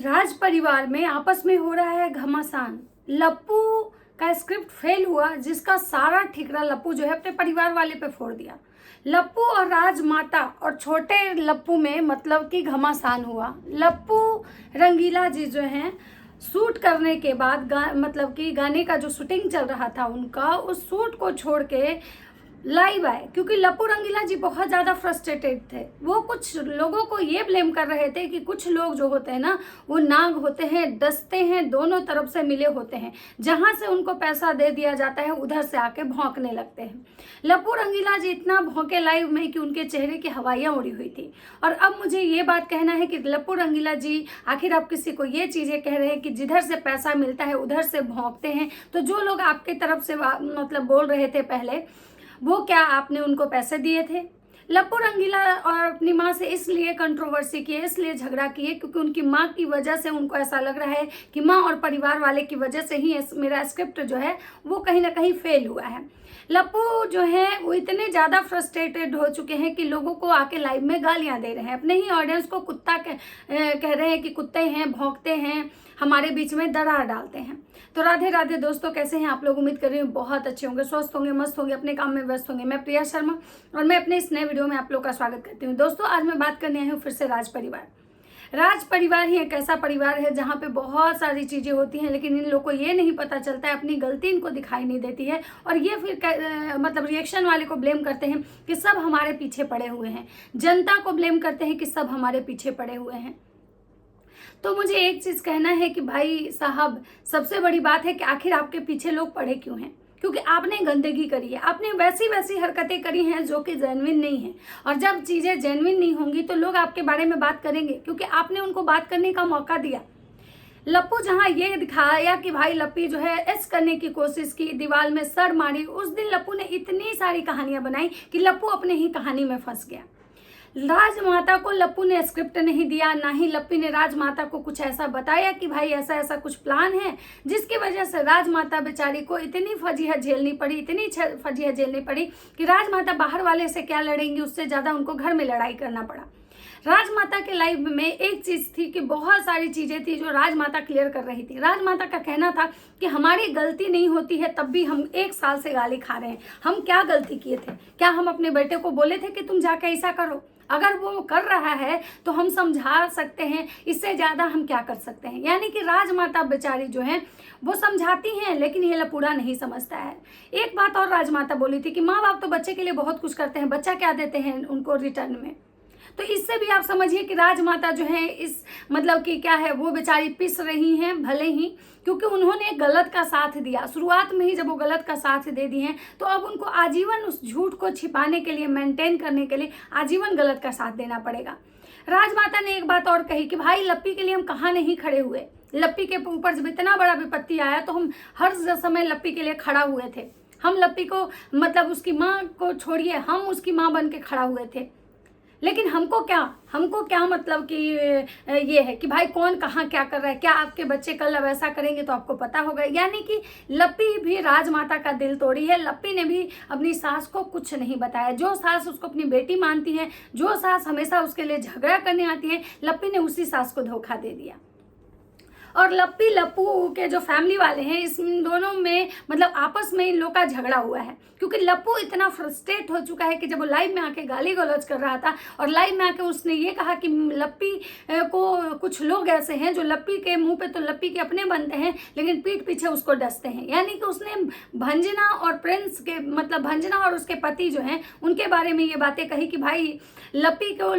राज परिवार में आपस में हो रहा है घमासान। लप्पू का स्क्रिप्ट फेल हुआ, जिसका सारा ठिकरा लप्पू जो है अपने परिवार वाले पे फोड़ दिया। लप्पू और राजमाता और छोटे लप्पू में मतलब कि घमासान हुआ। लप्पू रंगीला जी जो हैं शूट करने के बाद मतलब कि गाने का जो शूटिंग चल रहा था उनका, उस शूट को छोड़ के लाइव आए, क्योंकि लप्पू रंगीला जी बहुत ज़्यादा फ्रस्ट्रेटेड थे। वो कुछ लोगों को ये ब्लेम कर रहे थे कि कुछ लोग जो होते हैं ना, वो नाग होते हैं, डसते हैं, दोनों तरफ से मिले होते हैं। जहाँ से उनको पैसा दे दिया जाता है उधर से आके भौंकने लगते हैं। लप्पू रंगीला जी इतना भौंके लाइव में कि उनके चेहरे की हवाइयाँ उड़ी हुई थी। और अब मुझे ये बात कहना है कि लप्पू रंगीला जी, आखिर आप किसी को ये चीज़ें कह रहे हैं कि जिधर से पैसा मिलता है उधर से भौंकते हैं, तो जो लोग आपके तरफ से मतलब बोल रहे थे पहले, वो क्या आपने उनको पैसे दिए थे? लप्पू रंगीला और अपनी माँ से इसलिए कंट्रोवर्सी किए, इसलिए झगड़ा किए क्योंकि उनकी माँ की वजह से उनको ऐसा लग रहा है कि माँ और परिवार वाले की वजह से ही मेरा स्क्रिप्ट जो है वो कहीं ना कहीं फेल हुआ है। लप्पू जो है वो इतने ज़्यादा फ्रस्ट्रेटेड हो चुके हैं कि लोगों को आके लाइव में गालियाँ दे रहे हैं, अपने ही ऑडियंस को कुत्ता कह रहे हैं कि कुत्ते हैं, भौंकते हैं, हमारे बीच में दरार डालते हैं। तो राधे राधे दोस्तों, कैसे हैं आप लोग? उम्मीद कर रही हूँ बहुत अच्छे होंगे, स्वस्थ होंगे, मस्त होंगे, अपने काम में व्यस्त होंगे। मैं प्रिया शर्मा और मैं अपने इस नए वीडियो में आप लोग का स्वागत करती हूँ। दोस्तों, आज मैं बात करने आई हूँ फिर से राज परिवार। राज परिवार ही एक ऐसा परिवार है जहाँ पे बहुत सारी चीज़ें होती हैं, लेकिन इन लोगों को ये नहीं पता चलता है, अपनी गलती इनको दिखाई नहीं देती है, और ये फिर मतलब रिएक्शन वाले को ब्लेम करते हैं कि सब हमारे पीछे पड़े हुए हैं, जनता को ब्लेम करते हैं कि सब हमारे पीछे पड़े हुए हैं। तो मुझे एक चीज़ कहना है कि भाई साहब, सबसे बड़ी बात है कि आखिर आपके पीछे लोग पड़े क्यों हैं? क्योंकि आपने गंदगी करी है, आपने वैसी हरकतें करी हैं जो कि जेन्युइन नहीं है। और जब चीज़ें जेन्युइन नहीं होंगी तो लोग आपके बारे में बात करेंगे, क्योंकि आपने उनको बात करने का मौका दिया। लप्पू जहाँ ये दिखाया कि भाई लप्पी जो है ऐश करने की कोशिश की, दीवार में सर मारी, उस दिन लप्पू ने इतनी सारी कहानियाँ बनाई कि लप्पू अपने ही कहानी में फंस गया। राजमाता को लप्पू ने स्क्रिप्ट नहीं दिया, ना ही लप्पी ने राजमाता को कुछ ऐसा बताया कि भाई ऐसा ऐसा कुछ प्लान है, जिसकी वजह से राजमाता बेचारी को इतनी फजीहत झेलनी पड़ी, इतनी फजीहत झेलनी पड़ी कि राजमाता बाहर वाले से क्या लड़ेंगी, उससे ज़्यादा उनको घर में लड़ाई करना पड़ा। राजमाता के लाइव में एक चीज़ थी कि बहुत सारी चीज़ें थी जो राजमाता क्लियर कर रही थी। राजमाता का कहना था कि हमारी गलती नहीं होती है तब भी हम 1 साल से गाली खा रहे हैं। हम क्या गलती किए थे? क्या हम अपने बेटे को बोले थे कि तुम जाके ऐसा करो? अगर वो कर रहा है तो हम समझा सकते हैं, इससे ज़्यादा हम क्या कर सकते हैं? यानी कि राजमाता बेचारी जो है वो समझाती हैं, लेकिन ये लपूड़ा नहीं समझता है। एक बात और राजमाता बोली थी कि माँ बाप तो बच्चे के लिए बहुत कुछ करते हैं, बच्चा क्या देते हैं उनको रिटर्न में? तो इससे भी आप समझिए कि राजमाता जो है इस मतलब कि क्या है, वो बेचारी पिस रही हैं, भले ही क्योंकि उन्होंने गलत का साथ दिया शुरुआत में ही। जब वो गलत का साथ दे दिए हैं तो अब उनको आजीवन उस झूठ को छिपाने के लिए, मेंटेन करने के लिए आजीवन गलत का साथ देना पड़ेगा। राजमाता ने एक बात और कही कि भाई लप्पी के लिए हम कहाँ नहीं खड़े हुए। लप्पी के ऊपर जब इतना बड़ा विपत्ति आया तो हम हर समय लप्पी के लिए खड़ा हुए थे। हम लप्पी को मतलब उसकी माँ को छोड़िए, हम उसकी माँ बन के खड़ा हुए थे। लेकिन हमको क्या मतलब कि ये है कि भाई कौन कहाँ क्या कर रहा है, क्या आपके बच्चे कल अब ऐसा करेंगे तो आपको पता होगा। यानी कि लप्पी भी राजमाता का दिल तोड़ी है। लप्पी ने भी अपनी सास को कुछ नहीं बताया। जो सास उसको अपनी बेटी मानती है, जो सास हमेशा उसके लिए झगड़ा करने आती है, लप्पी ने उसी सास को धोखा दे दिया। और लप्पी लप्पू के जो फैमिली वाले हैं, इस दोनों में मतलब आपस में इन लोग का झगड़ा हुआ है, क्योंकि लप्पू इतना फ्रस्ट्रेट हो चुका है कि जब वो लाइव में आके गाली गलौज कर रहा था और लाइव में आके उसने ये कहा कि लप्पी को कुछ लोग ऐसे हैं जो लप्पी के मुंह पे तो लप्पी के अपने बनते हैं, लेकिन पीठ पीछे उसको डसते हैं। यानी कि उसने भंजना और प्रिंस के मतलब भंजना और उसके पति जो हैं उनके बारे में ये बातें कही कि भाई लप्पी को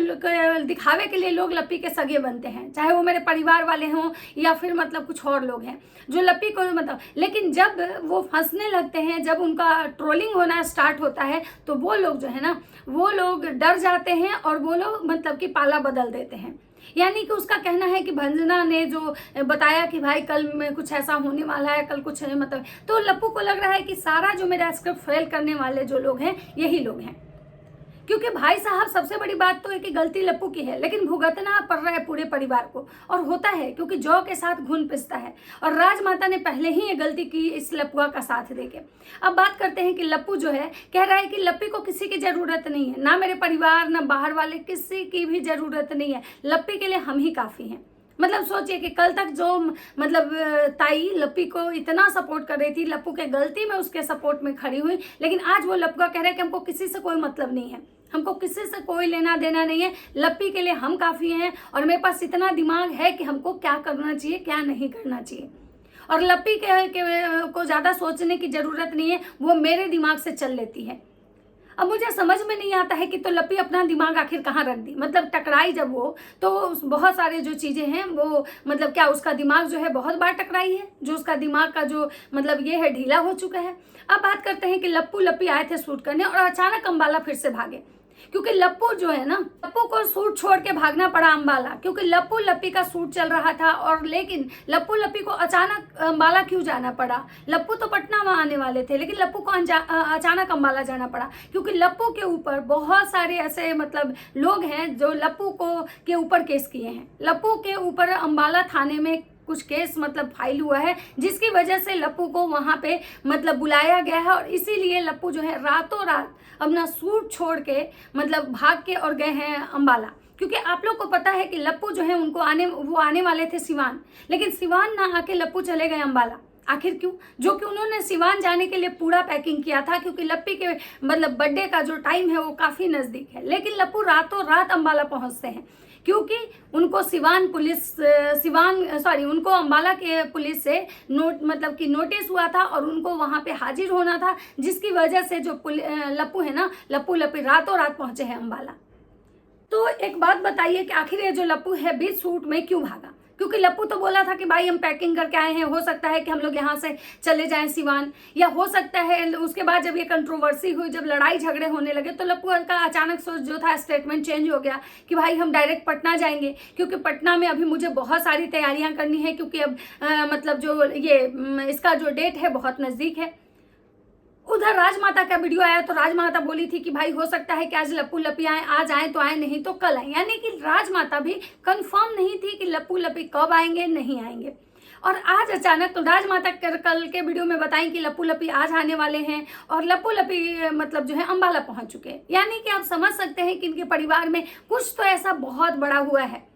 दिखावे के लिए लोग लप्पी के सगे बनते हैं, चाहे वो मेरे परिवार वाले हों या फिर मतलब कुछ और लोग हैं जो लप्पी को मतलब। लेकिन जब वो फंसने लगते हैं, जब उनका ट्रोलिंग होना स्टार्ट होता है, तो वो लोग जो है ना, वो लोग डर जाते हैं और वो लोग मतलब कि पाला बदल देते हैं। यानी कि उसका कहना है कि भंजना ने जो बताया कि भाई कल में कुछ ऐसा होने वाला है, कल कुछ मतलब, तो लप्पू को लग रहा है कि सारा जो मेरा स्क्रिप्ट फेल करने वाले जो लोग हैं यही लोग हैं। क्योंकि भाई साहब, सबसे बड़ी बात तो है कि गलती लप्पू की है, लेकिन भुगतना पड़ रहा है पूरे परिवार को। और होता है क्योंकि जौ के साथ घुन पिसता है, और राजमाता ने पहले ही ये गलती की इस लप्पुआ का साथ देके। अब बात करते हैं कि लप्पू जो है कह रहा है कि लप्पी को किसी की जरूरत नहीं है, ना मेरे परिवार ना बाहर वाले, किसी की भी जरूरत नहीं है, लप्पी के लिए हम ही काफी हैं। मतलब सोचिए कि कल तक जो मतलब ताई लप्पी को इतना सपोर्ट कर रही थी, लप्पू के गलती में उसके सपोर्ट में खड़ी हुई, लेकिन आज वो लप्पू का कह रहा है कि हमको किसी से कोई मतलब नहीं है, हमको किसी से कोई लेना देना नहीं है, लप्पी के लिए हम काफ़ी हैं और मेरे पास इतना दिमाग है कि हमको क्या करना चाहिए क्या नहीं करना चाहिए, और लप्पी के को ज़्यादा सोचने की ज़रूरत नहीं है, वो मेरे दिमाग से चल लेती है। अब मुझे समझ में नहीं आता है कि तो लप्पी अपना दिमाग आखिर कहाँ रख दी, मतलब टकराई जब वो, तो बहुत सारे जो चीज़ें हैं वो मतलब क्या उसका दिमाग जो है बहुत बार टकराई है, जो उसका दिमाग का जो मतलब ये है ढीला हो चुका है। अब बात करते हैं कि लप्पू लप्पी आए थे शूट करने और अचानक अम्बाला फिर से भागे, क्योंकि लप्पू जो है ना, लप्पू को सूट छोड़ के भागना पड़ा अम्बाला, क्योंकि लप्पू लप्पी का सूट चल रहा था। और लेकिन लप्पू लप्पी को अचानक अम्बाला क्यों जाना पड़ा? लप्पू तो पटना में आने वाले थे, लेकिन लप्पू को अचानक अम्बाला जाना पड़ा, क्योंकि लप्पू के ऊपर बहुत सारे ऐसे मतलब लोग हैं जो लप्पू को के ऊपर केस किए हैं। लप्पू के ऊपर अम्बाला थाने में कुछ केस मतलब फाइल हुआ है, जिसकी वजह से लप्पू को वहाँ पे मतलब बुलाया गया है, और इसीलिए लप्पू जो है रातों रात अपना सूट छोड़ के मतलब भाग के और गए हैं अम्बाला। क्योंकि आप लोग को पता है कि लप्पू जो है वो आने वाले थे सिवान, लेकिन सिवान ना आके लप्पू चले गए अम्बाला। आखिर क्यों? जो कि उन्होंने सिवान जाने के लिए पूरा पैकिंग किया था, क्योंकि लप्पी के मतलब बर्थडे का जो टाइम है वो काफ़ी नज़दीक है, लेकिन लप्पू रातों रात अम्बाला पहुंचते हैं, क्योंकि उनको उनको अम्बाला के पुलिस से नोटिस हुआ था और उनको वहाँ पे हाजिर होना था, जिसकी वजह से जो लप्पू है ना, लप्पू लप्पी रातों रात पहुँचे हैं अम्बाला। तो एक बात बताइए कि आखिर ये जो लप्पू है बीच शूट में क्यों भागा? क्योंकि लप्पू तो बोला था कि भाई हम पैकिंग करके आए हैं, हो सकता है कि हम लोग यहाँ से चले जाएं सिवान, या हो सकता है उसके बाद जब ये कंट्रोवर्सी हुई, जब लड़ाई झगड़े होने लगे, तो लप्पू का अचानक सोच जो था स्टेटमेंट चेंज हो गया कि भाई हम डायरेक्ट पटना जाएंगे, क्योंकि पटना में अभी मुझे बहुत सारी तैयारियां करनी है, क्योंकि अब मतलब जो ये इसका जो डेट है बहुत नज़दीक है। उधर राजमाता का वीडियो आया तो राजमाता बोली थी कि भाई हो सकता है कि आज लप्पू लप्पी आए, आज आए तो आए, नहीं तो कल आए, यानी कि राजमाता भी कंफर्म नहीं थी कि लप्पू लप्पी कब आएंगे नहीं आएंगे। और आज अचानक तो राजमाता कल के वीडियो में बताएं कि लप्पू लप्पी आज आने वाले हैं, और लप्पू लप्पी मतलब जो है अम्बाला पहुंच चुके हैं। यानी कि आप समझ सकते हैं कि इनके परिवार में कुछ तो ऐसा बहुत बड़ा हुआ है,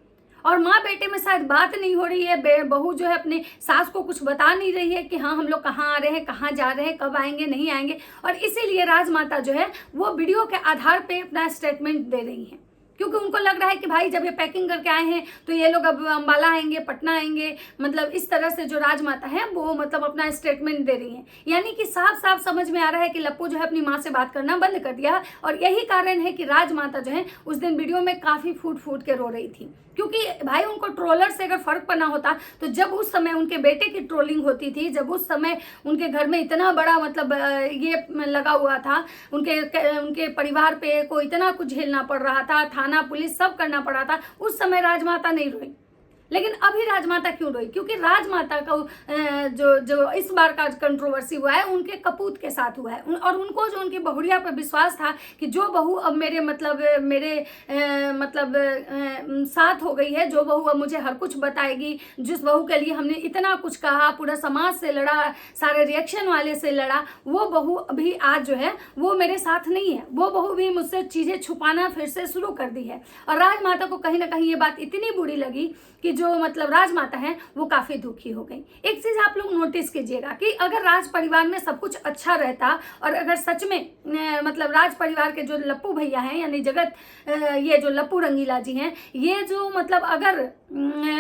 और माँ बेटे में शायद बात नहीं हो रही है, बहू जो है अपने सास को कुछ बता नहीं रही है कि हाँ हम लोग कहाँ आ रहे हैं, कहाँ जा रहे हैं, कब आएंगे नहीं आएंगे, और इसीलिए राजमाता जो है वो वीडियो के आधार पे अपना स्टेटमेंट दे रही हैं, क्योंकि उनको लग रहा है कि भाई जब ये पैकिंग करके आए हैं तो ये लोग अब अम्बाला आएंगे, पटना आएंगे, मतलब इस तरह से जो राजमाता है वो मतलब अपना स्टेटमेंट दे रही हैं। यानी कि साफ साफ समझ में आ रहा है कि लप्पू जो है अपनी माँ से बात करना बंद कर दिया, और यही कारण है कि राजमाता जो है उस दिन वीडियो में काफ़ी फूट के रो रही थी, क्योंकि भाई उनको ट्रोलर से अगर फर्क पड़ना होता तो जब उस समय उनके बेटे की ट्रोलिंग होती थी, जब उस समय उनके घर में इतना बड़ा मतलब ये लगा हुआ था, उनके परिवार पे को इतना कुछ झेलना पड़ रहा था, थाना पुलिस सब करना पड़ा था, उस समय राजमाता नहीं रोई। लेकिन अभी राजमाता क्यों रोई? क्योंकि राजमाता का जो इस बार का कंट्रोवर्सी हुआ है उनके कपूत के साथ हुआ है, और उनको जो उनकी बहुरिया पर विश्वास था कि जो बहू अब मेरे साथ हो गई है, जो बहू अब मुझे हर कुछ बताएगी, जिस बहू के लिए हमने इतना कुछ कहा, पूरा समाज से लड़ा, सारे रिएक्शन वाले से लड़ा, वो बहू अभी आज जो है वो मेरे साथ नहीं है, वो बहू भी मुझसे चीज़ें छुपाना फिर से शुरू कर दी है। और राजमाता को कहीं ना कहीं ये बात इतनी बुरी लगी कि जो मतलब राजमाता है वो काफ़ी दुखी हो गई। एक चीज़ आप लोग नोटिस कीजिएगा कि अगर राज परिवार में सब कुछ अच्छा रहता, और अगर सच में मतलब राज परिवार के जो लप्पू भैया हैं, यानी जगत ये जो लप्पू रंगीला जी हैं, ये जो मतलब अगर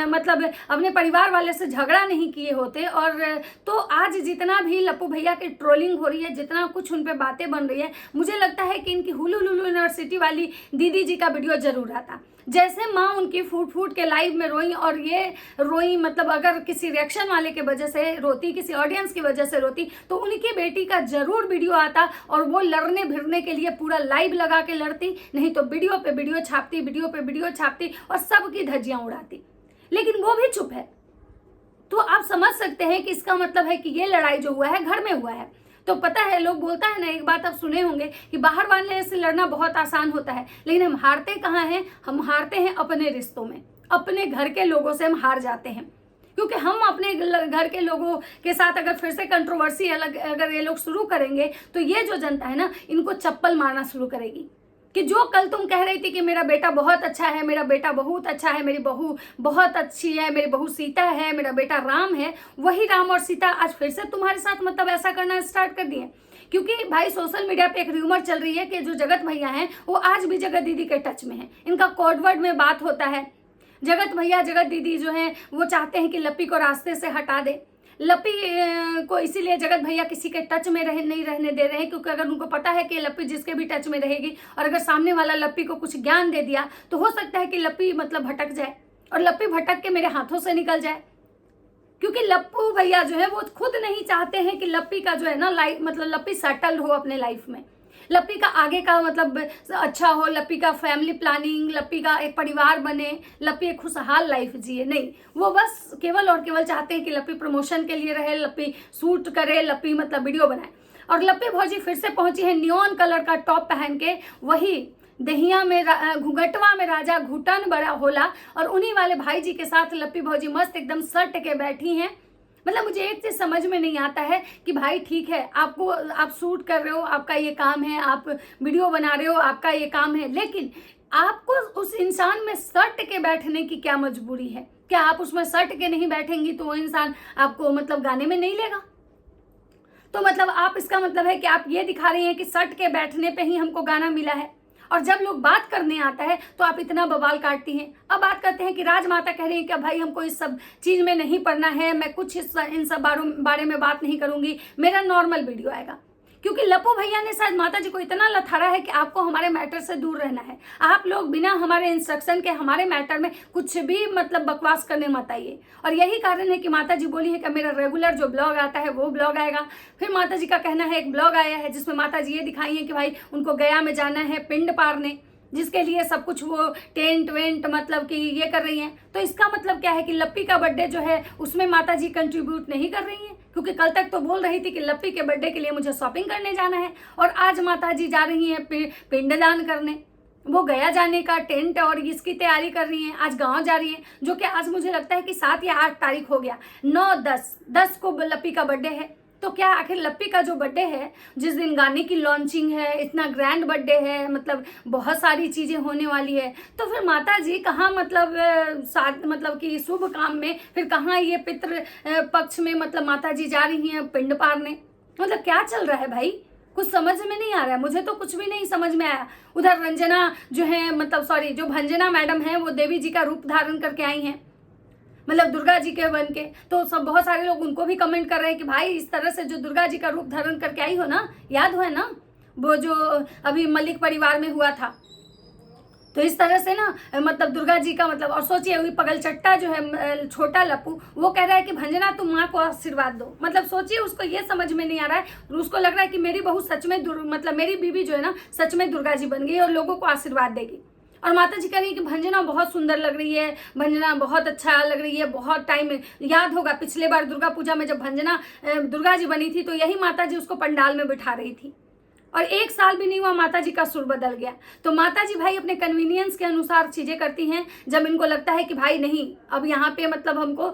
मतलब अपने परिवार वाले से झगड़ा नहीं किए होते, और तो आज जितना भी लप्पू भैया की ट्रोलिंग हो रही है, जितना कुछ उन पे बातें बन रही है, मुझे लगता है कि इनकी हुलू लुलू यूनिवर्सिटी वाली दीदी जी का वीडियो जरूर आता। जैसे माँ उनकी फूट के लाइव में रोई, और ये रोई मतलब अगर किसी रिएक्शन वाले के वजह से रोती, किसी ऑडियंस की वजह से रोती, तो उनकी बेटी का जरूर वीडियो आता और वो लड़ने भिड़ने के लिए पूरा लाइव लगा के लड़ती, नहीं तो वीडियो पे वीडियो छापती, वीडियो पे वीडियो छापती और सबकी धज्जियां उड़ाती। लेकिन वो भी चुप है। तो आप समझ सकते हैं कि इसका मतलब है कि ये लड़ाई जो हुआ है घर में हुआ है। तो पता है, लोग बोलता है ना, एक बात आप सुने होंगे कि बाहर वाले से लड़ना बहुत आसान होता है, लेकिन हम हारते कहाँ हैं? हम हारते हैं अपने रिश्तों में, अपने घर के लोगों से हम हार जाते हैं। क्योंकि हम अपने घर के लोगों के साथ अगर फिर से कंट्रोवर्सी अगर ये लोग शुरू करेंगे तो ये जो जनता है ना, इनको चप्पल मारना शुरू करेगी। कि जो कल तुम कह रही थी कि मेरा बेटा बहुत अच्छा है, मेरा बेटा बहुत अच्छा है, मेरी बहू बहुत अच्छी है, मेरी बहू सीता है, मेरा बेटा राम है, वही राम और सीता आज फिर से तुम्हारे साथ मतलब ऐसा करना स्टार्ट कर दिए। क्योंकि भाई सोशल मीडिया पे एक र्यूमर चल रही है कि जो जगत भैया हैं वो आज भी जगत दीदी के टच में हैं। इनका कोडवर्ड में बात होता है। जगत भैया जगत दीदी जो हैं वो चाहते हैं कि लप्पी को रास्ते से हटा दे। लप्पी को इसीलिए जगत भैया किसी के टच में नहीं रहने दे रहे हैं, क्योंकि अगर उनको पता है कि लप्पी जिसके भी टच में रहेगी और अगर सामने वाला लप्पी को कुछ ज्ञान दे दिया तो हो सकता है कि लप्पी मतलब भटक जाए और लप्पी भटक के मेरे हाथों से निकल जाए। क्योंकि लप्पू भैया जो है वो खुद नहीं चाहते हैं कि लप्पी का जो है ना लाइफ मतलब लप्पी सेटल हो अपने लाइफ में, लप्पी का आगे का मतलब अच्छा हो, लप्पी का फैमिली प्लानिंग, लप्पी का एक परिवार बने, लप्पी एक खुशहाल लाइफ जिए। नहीं, वो बस केवल और केवल चाहते हैं कि लप्पी प्रमोशन के लिए रहे, लप्पी शूट करे, लप्पी मतलब वीडियो बनाए। और लप्पी भौजी फिर से पहुंची है नियॉन कलर का टॉप पहन के, वही दहिया में घुघटवा में राजा घुटन बड़ा होला, और उन्हीं वाले भाई जी के साथ लप्पी भौजी मस्त एकदम सट के बैठी हैं। मतलब मुझे एक चीज समझ में नहीं आता है कि भाई ठीक है, आपको आप शूट कर रहे हो, आपका ये काम है, आप वीडियो बना रहे हो, आपका ये काम है, लेकिन आपको उस इंसान में सट के बैठने की क्या मजबूरी है? क्या आप उसमें सट के नहीं बैठेंगी तो वो इंसान आपको मतलब गाने में नहीं लेगा? तो मतलब आप इसका मतलब है कि आप ये दिखा रही हैं कि सट के बैठने पे ही हमको गाना मिला है, और जब लोग बात करने आता है तो आप इतना बवाल काटती हैं। अब बात करते हैं कि राजमाता कह रही है कि भाई हमको इस सब चीज में नहीं पढ़ना है, मैं कुछ इन सब बारे में बात नहीं करूंगी, मेरा नॉर्मल वीडियो आएगा। क्योंकि लप्पू भैया ने शायद माता जी को इतना लथारा है कि आपको हमारे मैटर से दूर रहना है, आप लोग बिना हमारे इंस्ट्रक्शन के हमारे मैटर में कुछ भी मतलब बकवास करने मत आइए। और यही कारण है कि माता जी बोली है कि मेरा रेगुलर जो ब्लॉग आता है वो ब्लॉग आएगा। फिर माता जी का कहना है एक ब्लॉग आया है जिसमें माता जी ये दिखाई है कि भाई उनको गया में जाना है पिंड पारने, जिसके लिए सब कुछ वो टेंट वेंट मतलब कि ये कर रही हैं। तो इसका मतलब क्या है कि लप्पी का बर्थडे जो है उसमें माता जी कंट्रीब्यूट नहीं कर रही हैं, क्योंकि कल तक तो बोल रही थी कि लप्पी के बर्थडे के लिए मुझे शॉपिंग करने जाना है, और आज माता जी जा रही हैं पिंडदान करने। वो गया जाने का टेंट और इसकी तैयारी कर रही हैं, आज गांव जा रही हैं, जो कि आज मुझे लगता है कि 7 या 8 तारीख हो गया, 9 10 को लप्पी का बर्थडे है। तो क्या आखिर लप्पी का जो बर्थडे है, जिस दिन गाने की लॉन्चिंग है, इतना ग्रैंड बर्थडे है, मतलब बहुत सारी चीजें होने वाली है, तो फिर माता जी कहाँ मतलब कि शुभ काम में, फिर कहाँ ये पितृ पक्ष में मतलब माता जी जा रही हैं पिंड पारने? मतलब क्या चल रहा है भाई? कुछ समझ में नहीं आ रहा है, मुझे तो कुछ भी नहीं समझ में आया। उधर रंजना जो है मतलब सॉरी जो भंजना मैडम है वो देवी जी का रूप धारण करके आई हैं, मतलब दुर्गा जी के बन के। तो सब बहुत सारे लोग उनको भी कमेंट कर रहे हैं कि भाई इस तरह से जो दुर्गा जी का रूप धारण करके आई हो ना, याद हो है ना वो जो अभी मलिक परिवार में हुआ था, तो इस तरह से ना मतलब दुर्गा जी का मतलब। और सोचिए वही पगलचट्टा जो है छोटा लप्पू, वो कह रहा है कि भंजना तुम माँ को आशीर्वाद दो। मतलब सोचिए उसको ये समझ में नहीं आ रहा है, उसको लग रहा है कि मेरी बहू सच में मतलब मेरी बीवी जो है ना सच में दुर्गा जी बन गई और लोगों को आशीर्वाद देगी। और माता जी कह रही है कि भंजना बहुत सुंदर लग रही है, भंजना बहुत अच्छा लग रही है। बहुत टाइम याद होगा पिछले बार दुर्गा पूजा में जब भंजना दुर्गा जी बनी थी तो यही माता जी उसको पंडाल में बिठा रही थी, और 1 साल भी नहीं हुआ माता जी का सुर बदल गया। तो माता जी भाई अपने कन्वीनियंस के अनुसार चीजें करती हैं। जब इनको लगता है कि भाई नहीं अब यहाँ पे मतलब हमको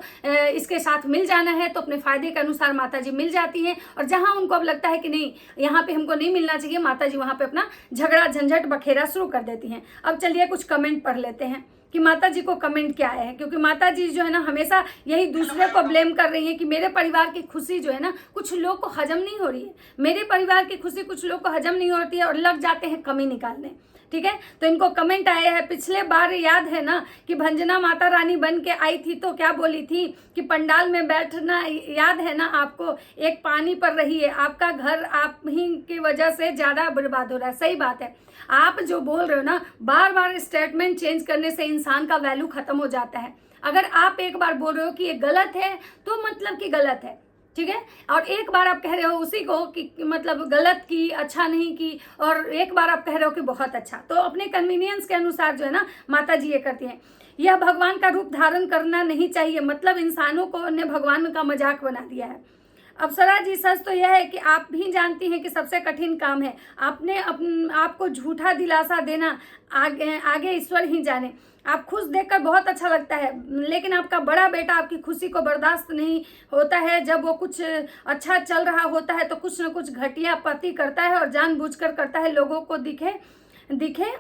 इसके साथ मिल जाना है तो अपने फायदे के अनुसार माता जी मिल जाती हैं, और जहाँ उनको अब लगता है कि नहीं यहाँ पे हमको नहीं मिलना चाहिए, माता जी वहाँ पे अपना झगड़ा झंझट बखेरा शुरू कर देती हैं। अब चलिए कुछ कमेंट पढ़ लेते हैं कि माता जी को कमेंट क्या आया है, क्योंकि माता जी जो है ना हमेशा यही दूसरे को ब्लेम कर रही है कि मेरे परिवार की खुशी जो है ना कुछ लोग को हजम नहीं हो रही है, मेरे परिवार की खुशी कुछ लोग को हजम नहीं होती है और लग जाते हैं कमी निकालने। ठीक है, तो इनको कमेंट आया है, पिछले बार याद है ना कि भंजना माता रानी बन के आई थी तो क्या बोली थी कि पंडाल में बैठना याद है ना आपको, एक पानी पर रही है, आपका घर आप ही की वजह से ज्यादा बर्बाद हो रहा है। सही बात है, आप जो बोल रहे हो ना बार बार स्टेटमेंट चेंज करने से इंसान का वैल्यू खत्म हो जाता है। अगर आप एक बार बोल रहे हो कि ये गलत है तो मतलब कि गलत है, ठीक है, और एक बार आप कह रहे हो उसी को कि मतलब गलत की, अच्छा नहीं की, और एक बार आप कह रहे हो कि बहुत अच्छा। तो अपने कन्वीनियंस के अनुसार जो है ना माता जी ये करती हैं। यह भगवान का रूप धारण करना नहीं चाहिए, मतलब इंसानों को ने भगवान का मजाक बना दिया है। अप्सरा जी सच तो यह है कि आप भी जानती हैं कि सबसे कठिन काम है, आपने आपको झूठा दिलासा देना, आगे ईश्वर ही जाने। आप खुश देखकर बहुत अच्छा लगता है, लेकिन आपका बड़ा बेटा आपकी खुशी को बर्दाश्त नहीं होता है। जब वो कुछ अच्छा चल रहा होता है तो कुछ न कुछ घटिया पति करता है और जानबूझकर करता है, लोगों को दिखे दिखे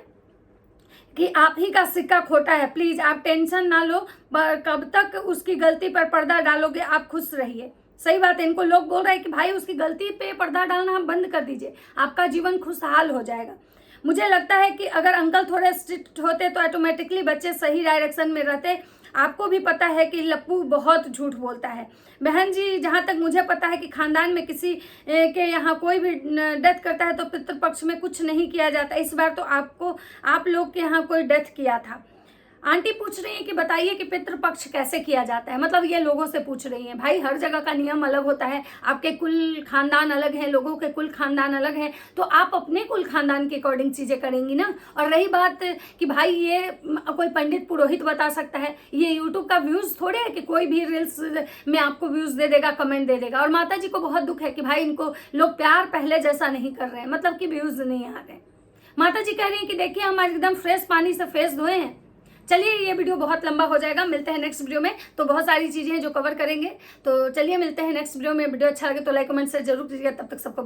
कि आप ही का सिक्का खोटा है। प्लीज आप टेंशन ना लो, कब तक उसकी गलती पर पर्दा डालोगे, आप खुश रहिए। सही बात है, इनको लोग बोल रहे हैं कि भाई उसकी गलती पे पर्दा डालना बंद कर दीजिए, आपका जीवन खुशहाल हो जाएगा। मुझे लगता है कि अगर अंकल थोड़े स्ट्रिक्ट होते तो ऑटोमेटिकली बच्चे सही डायरेक्शन में रहते। आपको भी पता है कि लप्पू बहुत झूठ बोलता है। बहन जी, जहाँ तक मुझे पता है कि खानदान में किसी के यहाँ कोई भी डेथ करता है तो पितृपक्ष में कुछ नहीं किया जाता। इस बार तो आप लोग के यहाँ कोई डेथ किया था। आंटी पूछ रही है कि बताइए कि पितृपक्ष कैसे किया जाता है, मतलब ये लोगों से पूछ रही हैं। भाई हर जगह का नियम अलग होता है, आपके कुल खानदान अलग है, लोगों के कुल खानदान अलग है, तो आप अपने कुल खानदान के अकॉर्डिंग चीजें करेंगी ना। और रही बात कि भाई ये कोई पंडित पुरोहित बता सकता है, ये यूट्यूब का व्यूज थोड़े है कि कोई भी रील्स में आपको व्यूज दे देगा, कमेंट दे देगा। और माता जी को बहुत दुख है कि भाई इनको लोग प्यार पहले जैसा नहीं कर रहे हैं, मतलब कि व्यूज नहीं आ रहे। माता जी कह रही है कि देखिए हम एकदम फ्रेश पानी से फेस धोए हैं। चलिए ये वीडियो बहुत लंबा हो जाएगा, मिलते हैं नेक्स्ट वीडियो में। तो बहुत सारी चीजें हैं जो कवर करेंगे, तो चलिए मिलते हैं नेक्स्ट वीडियो में। वीडियो अच्छा लगे तो लाइक कमेंट से जरूर कीजिएगा। तब तक सबको